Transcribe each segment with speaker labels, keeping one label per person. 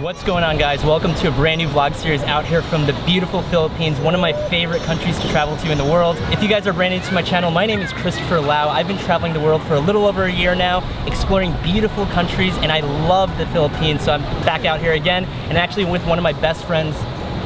Speaker 1: What's going on, guys? Welcome to a brand new vlog series out here from the beautiful Philippines, one of my favorite countries to travel to in the world. If you guys are brand new to my channel, my name is Christopher Lau. I've been traveling the world for a little over a year now, exploring beautiful countries, and I love the Philippines, so I'm back out here again, and actually with one of my best friends,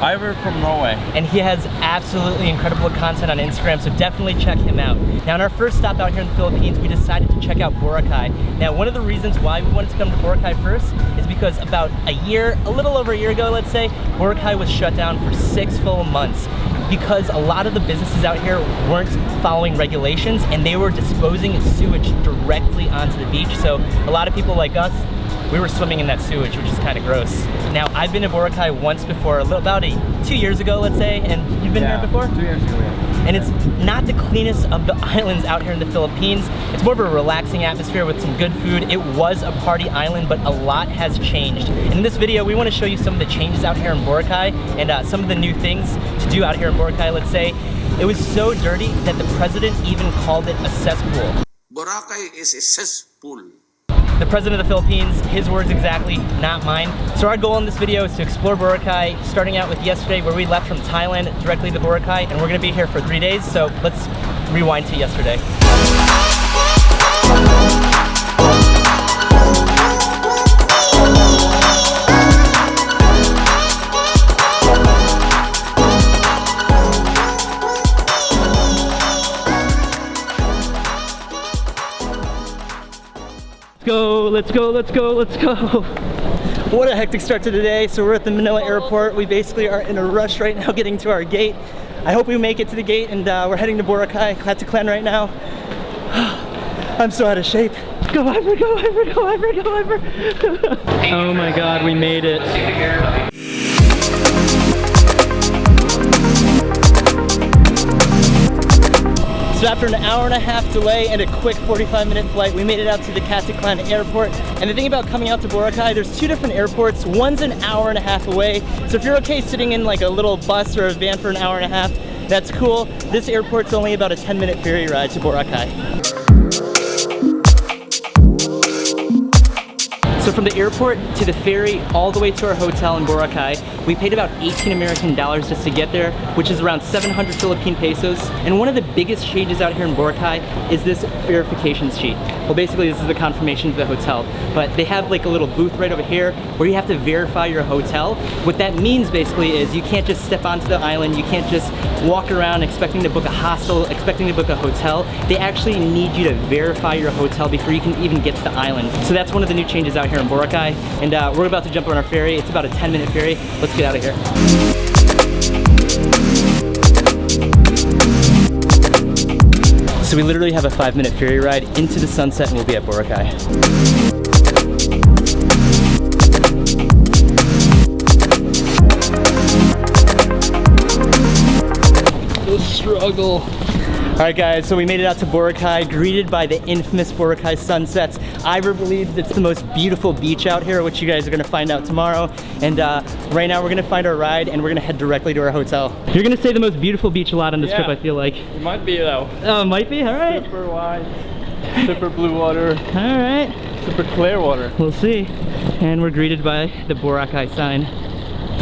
Speaker 2: Ivor from Norway.
Speaker 1: And he has absolutely incredible content on Instagram, so definitely check him out. Now, on our first stop out here in the Philippines, we decided to check out Boracay. Now, one of the reasons why we wanted to come to Boracay first is because about a little over a year ago, let's say, Boracay was shut down for 6 full months because a lot of the businesses out here weren't following regulations and they were disposing sewage directly onto the beach. So a lot of people like us, we were swimming in that sewage, which is kind of gross. Now, I've been to Boracay once before, about 2 years ago, let's say, and you've been here before?
Speaker 2: 2 years ago, yeah.
Speaker 1: And it's not the cleanest of the islands out here in the Philippines. It's more of a relaxing atmosphere with some good food. It was a party island, but a lot has changed. And in this video, we want to show you some of the changes out here in Boracay and some of the new things to do out here in Boracay, let's say. It was so dirty that the president even called it a cesspool.
Speaker 3: Boracay is a cesspool.
Speaker 1: The president of the Philippines, his words exactly, not mine. So our goal in this video is to explore Boracay, starting out with yesterday where we left from Thailand directly to Boracay, and we're gonna be here for 3 days, so let's rewind to yesterday. Let's go, let's go, let's go. What a hectic start to the day. So we're at the Manila airport. We basically are in a rush right now getting to our gate. I hope we make it to the gate, and we're heading to Boracay, Clan right now. I'm so out of shape. Go Ivor, go Ivor, go Ivor, go Ivor. Oh my God, we made it. So after an hour-and-a-half delay and a quick 45-minute flight, we made it out to the Clan airport. And the thing about coming out to Boracay, there's 2 different airports. One's an hour-and-a-half away. So if you're okay sitting in like a little bus or a van for an hour-and-a-half, that's cool. This airport's only about a 10-minute ferry ride to Boracay. So from the airport to the ferry all the way to our hotel in Boracay, we paid about 18 American dollars just to get there, which is around 700 Philippine pesos. And one of the biggest changes out here in Boracay is this verification sheet. Well, basically this is the confirmation to the hotel, but they have like a little booth right over here where you have to verify your hotel. What that means basically is you can't just step onto the island, you can't just walk around expecting to book a hostel, expecting to book a hotel. They actually need you to verify your hotel before you can even get to the island. So that's one of the new changes out here in Boracay, and we're about to jump on our ferry. It's about a 10-minute ferry. Let's get out of here. So we literally have a 5-minute ferry ride into the sunset and we'll be at Boracay. The struggle. All right, guys, so we made it out to Boracay, greeted by the infamous Boracay sunsets. Ivor believes it's the most beautiful beach out here, which you guys are gonna find out tomorrow. And right now we're gonna find our ride and we're gonna head directly to our hotel. You're gonna say the most beautiful beach a lot on this trip, I feel like.
Speaker 2: It might be though.
Speaker 1: Oh, it might be, all right.
Speaker 2: Super wide, super blue water.
Speaker 1: All right.
Speaker 2: Super clear water.
Speaker 1: We'll see. And we're greeted by the Boracay sign.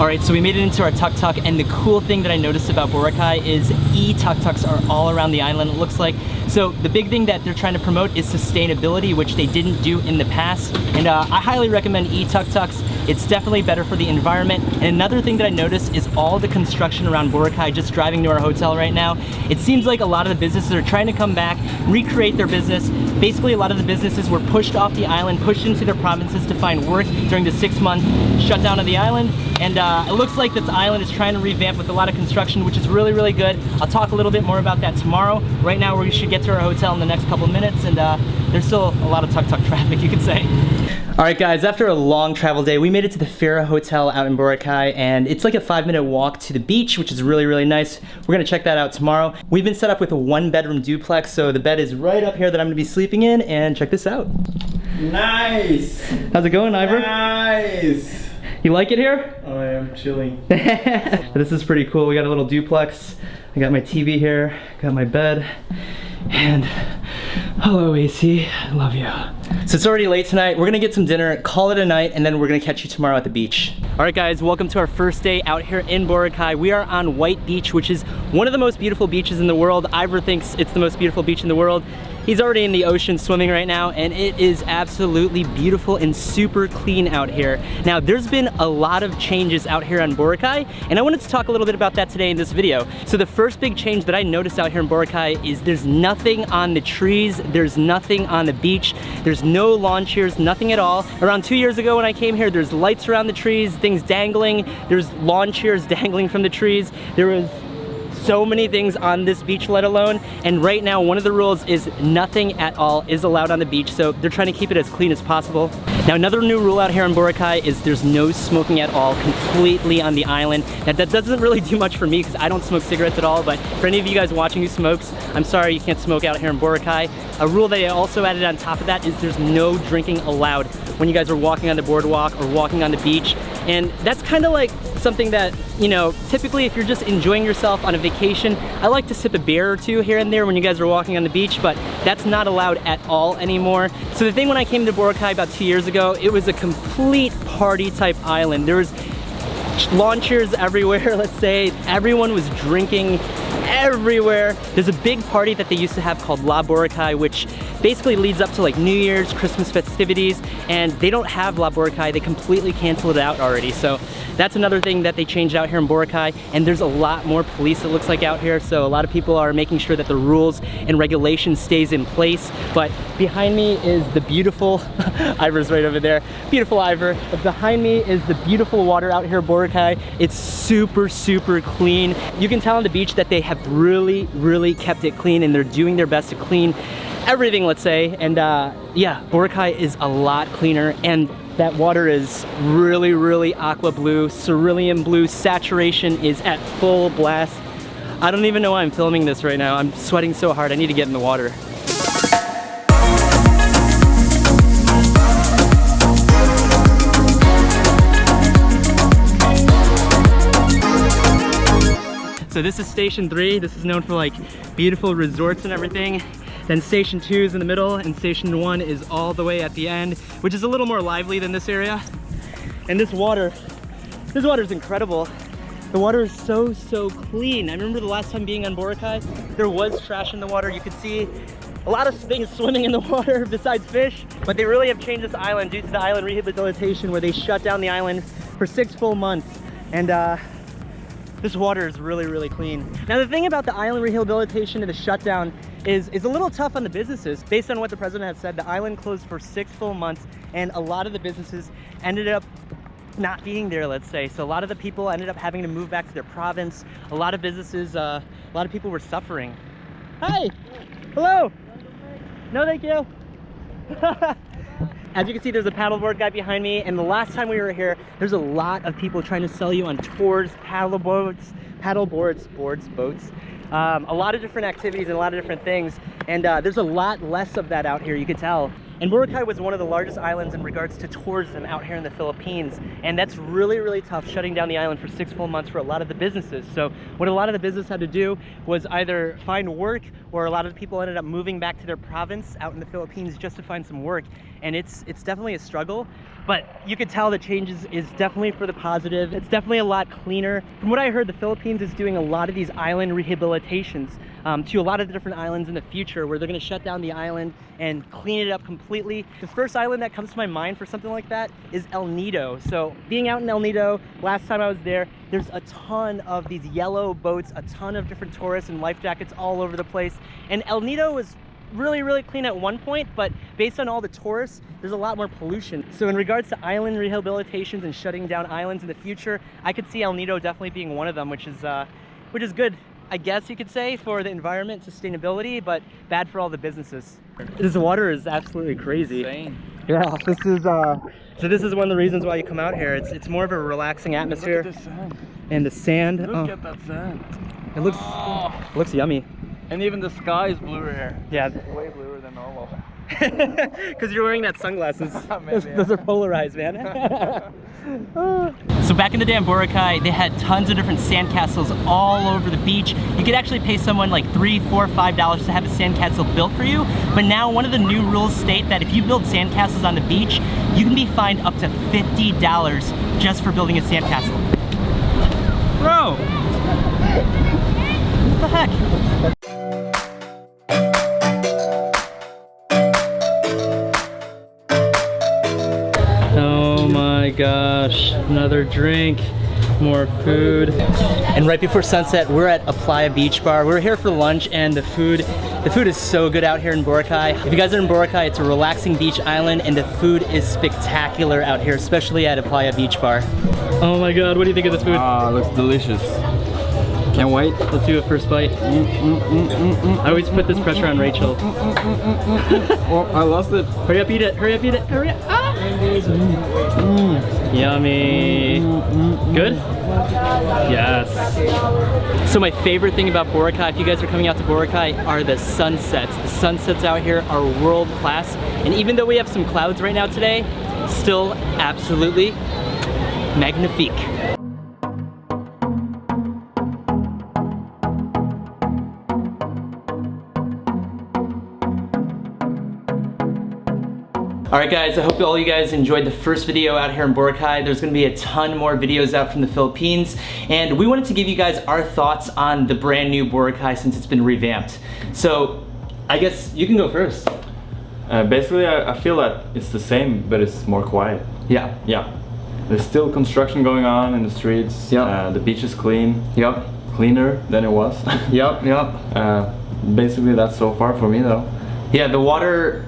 Speaker 1: All right, so we made it into our tuk-tuk, and the cool thing that I noticed about Boracay is e-tuk-tuks are all around the island, it looks like. So the big thing that they're trying to promote is sustainability, which they didn't do in the past. And I highly recommend e-tuk-tuks. It's definitely better for the environment. And another thing that I noticed is all the construction around Boracay, just driving to our hotel right now. It seems like a lot of the businesses are trying to come back, recreate their business. Basically, a lot of the businesses were pushed off the island, pushed into their provinces to find work during the 6-month shutdown of the island. And it looks like this island is trying to revamp with a lot of construction, which is really, really good. I'll talk a little bit more about that tomorrow. Right now, we should get to our hotel in the next couple of minutes, and there's still a lot of tuk-tuk traffic, you could say. All right, guys, after a long travel day, we made it to the Farah Hotel out in Boracay, and it's like a 5-minute walk to the beach, which is really, really nice. We're gonna check that out tomorrow. We've been set up with a 1-bedroom duplex, so the bed is right up here that I'm gonna be sleeping in, and check this out.
Speaker 2: Nice!
Speaker 1: How's it going, Ivor?
Speaker 2: Nice!
Speaker 1: You like it here?
Speaker 2: Oh, I am chilling.
Speaker 1: This is pretty cool. We got a little duplex. I got my TV here, got my bed, And hello AC, I love you. So it's already late tonight. We're gonna get some dinner, call it a night, and then we're gonna catch you tomorrow at the beach. All right guys, welcome to our first day out here in Boracay. We are on White Beach, which is one of the most beautiful beaches in the world. Ivor thinks it's the most beautiful beach in the world. He's already in the ocean swimming right now, and it is absolutely beautiful and super clean out here. Now, there's been a lot of changes out here on Boracay, and I wanted to talk a little bit about that today in this video. So the first big change that I noticed out here in Boracay is there's nothing on the trees, there's nothing on the beach, there's no lawn chairs, nothing at all. Around 2 years ago when I came here, there's lights around the trees, things dangling, there's lawn chairs dangling from the trees. There was so many things on this beach, let alone, and right now one of the rules is nothing at all is allowed on the beach, so they're trying to keep it as clean as possible. Now another new rule out here in Boracay is there's no smoking at all completely on the island. Now that doesn't really do much for me because I don't smoke cigarettes at all, but for any of you guys watching who smokes, I'm sorry you can't smoke out here in Boracay. A rule that I also added on top of that is there's no drinking allowed when you guys are walking on the boardwalk or walking on the beach. And that's kind of like something that, you know, typically if you're just enjoying yourself on a vacation, I like to sip a beer or two here and there when you guys are walking on the beach, but that's not allowed at all anymore. So the thing when I came to Boracay about 2 years ago, it was a complete party type island. There was lawn chairs everywhere, let's say. Everyone was drinking everywhere. There's a big party that they used to have called La Boracay, which basically leads up to like New Year's, Christmas festivities, and they don't have La Boracay. They completely canceled it out already. So that's another thing that they changed out here in Boracay, and there's a lot more police, it looks like, out here. So a lot of people are making sure that the rules and regulations stays in place. But behind me is the beautiful, Ivor's right over there, beautiful Ivor. But behind me is the beautiful water out here in Boracay. It's super, super clean. You can tell on the beach that they have really, really kept it clean, and they're doing their best to clean everything, let's say. And yeah, Boracay is a lot cleaner, and that water is really, really aqua blue, cerulean blue. Saturation is at full blast. I don't even know why I'm filming this right now. I'm sweating so hard. I need to get in the water. So this is Station 3. This is known for like beautiful resorts and everything. Then Station 2 is in the middle, and Station 1 is all the way at the end, which is a little more lively than this area. And this water is incredible. The water is so, so clean. I remember the last time being on Boracay, there was trash in the water. You could see a lot of things swimming in the water besides fish, but they really have changed this island due to the island rehabilitation, where they shut down the island for 6 full months. And this water is really, really clean. Now the thing about the island rehabilitation and the shutdown is a little tough on the businesses. Based on what the president had said, the island closed for 6 full months, and a lot of the businesses ended up not being there, let's say. So a lot of the people ended up having to move back to their province. A lot of businesses, a lot of people were suffering. Hi, hello. No, thank you. As you can see, there's a paddleboard guy behind me, and the last time we were here, there's a lot of people trying to sell you on tours, boats, a lot of different activities and a lot of different things, and there's a lot less of that out here, you could tell. And Boracay was one of the largest islands in regards to tourism out here in the Philippines, and that's really, really tough, shutting down the island for 6 full months for a lot of the businesses. So what a lot of the business had to do was either find work, or a lot of the people ended up moving back to their province out in the Philippines just to find some work. And it's definitely a struggle, but you could tell the changes is definitely for the positive. It's definitely a lot cleaner. From what I heard, the Philippines is doing a lot of these island rehabilitations to a lot of the different islands in the future, where they're going to shut down the island and clean it up completely. The first island that comes to my mind for something like that is El Nido. So being out in El Nido, last time I was there, there's a ton of these yellow boats, a ton of different tourists and life jackets all over the place. And El Nido was really, really clean at one point, but based on all the tourists, there's a lot more pollution. So in regards to island rehabilitations and shutting down islands in the future, I could see El Nido definitely being one of them, which is good, I guess you could say, for the environment, sustainability, but bad for all the businesses. This water is absolutely crazy. Insane. Yeah, this is one of the reasons why you come out here. It's more of a relaxing atmosphere.
Speaker 2: Look at the sand.
Speaker 1: And the sand.
Speaker 2: Look at that sand.
Speaker 1: It looks yummy.
Speaker 2: And even the sky is bluer here.
Speaker 1: Yeah.
Speaker 2: Way bluer than normal.
Speaker 1: Because you're wearing that sunglasses.
Speaker 2: Maybe,
Speaker 1: Those are polarized, man. So back in the day in Boracay, they had tons of different sandcastles all over the beach. You could actually pay someone like $3, $4, $5 to have a sandcastle built for you. But now one of the new rules state that if you build sandcastles on the beach, you can be fined up to $50 just for building a sandcastle. Bro! What the heck? Oh my gosh, another drink, more food. And right before sunset, we're at a Playa Beach bar. We're here for lunch and the food is so good out here in Boracay. If you guys are in Boracay, it's a relaxing beach island and the food is spectacular out here, especially at a Playa Beach bar. Oh my God, what do you think of this food?
Speaker 2: Looks delicious. Can't wait.
Speaker 1: Let's do a first bite. I always put this pressure on Rachel.
Speaker 2: Oh, I lost it.
Speaker 1: Hurry up, eat it, hurry up, eat it, hurry up. Ah! Yummy. Good? Yes. So my favorite thing about Boracay, if you guys are coming out to Boracay, are the sunsets. The sunsets out here are world class. And even though we have some clouds right now today, still absolutely magnifique. Alright guys, I hope all you guys enjoyed the first video out here in Boracay. There's going to be a ton more videos out from the Philippines, and we wanted to give you guys our thoughts on the brand new Boracay since it's been revamped. So, I guess you can go first.
Speaker 4: Basically, I feel that it's the same, but it's more quiet.
Speaker 1: Yeah.
Speaker 4: Yeah. There's still construction going on in the streets.
Speaker 1: Yep.
Speaker 4: The beach is clean.
Speaker 1: Yep.
Speaker 4: Cleaner than it was.
Speaker 1: Yep. Yep.
Speaker 4: Basically, that's so far for me though.
Speaker 1: Yeah, the water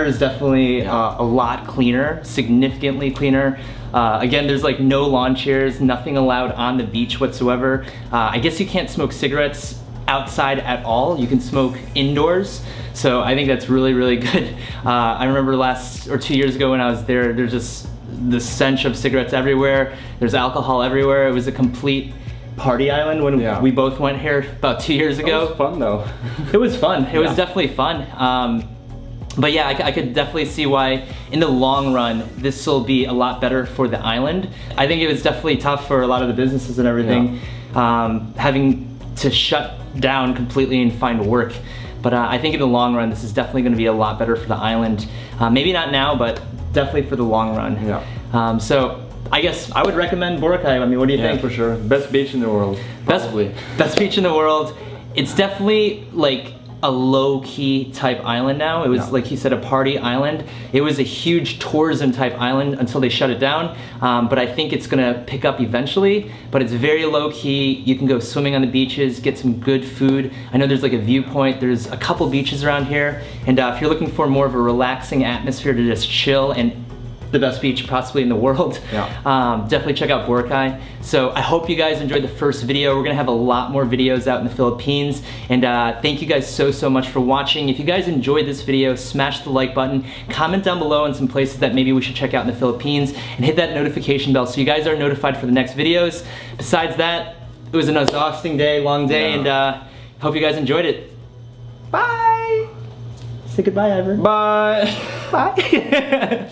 Speaker 1: is definitely a lot cleaner, significantly cleaner. Again, there's like no lawn chairs, nothing allowed on the beach whatsoever. I guess you can't smoke cigarettes outside at all. You can smoke indoors. So I think that's really, really good. I remember 2 years ago when I was there, there's just the stench of cigarettes everywhere. There's alcohol everywhere. It was a complete party island when we both went here about 2 years ago.
Speaker 4: It was fun though.
Speaker 1: It was fun. It was definitely fun. But yeah, I could definitely see why in the long run this will be a lot better for the island. I think it was definitely tough for a lot of the businesses and everything, having to shut down completely and find work. But I think in the long run this is definitely going to be a lot better for the island. Maybe not now, but definitely for the long run.
Speaker 4: Yeah.
Speaker 1: So I guess I would recommend Boracay. I mean, what do you think?
Speaker 4: For sure. Best beach in the world. Probably.
Speaker 1: Best beach in the world. It's definitely like a low-key type island now. It was, like you said, a party island. It was a huge tourism type island until they shut it down. But I think it's gonna pick up eventually. But it's very low-key. You can go swimming on the beaches, get some good food. I know there's like a viewpoint. There's a couple beaches around here. And if you're looking for more of a relaxing atmosphere to just chill and the best beach possibly in the world. Definitely check out Boracay. So I hope you guys enjoyed the first video. We're gonna have a lot more videos out in the Philippines. And thank you guys so much for watching. If you guys enjoyed this video, smash the like button, comment down below on some places that maybe we should check out in the Philippines, and hit that notification bell so you guys are notified for the next videos. Besides that, it was an exhausting day, long day, and hope you guys enjoyed it. Bye! Say goodbye, Ivor.
Speaker 4: Bye!
Speaker 1: Bye!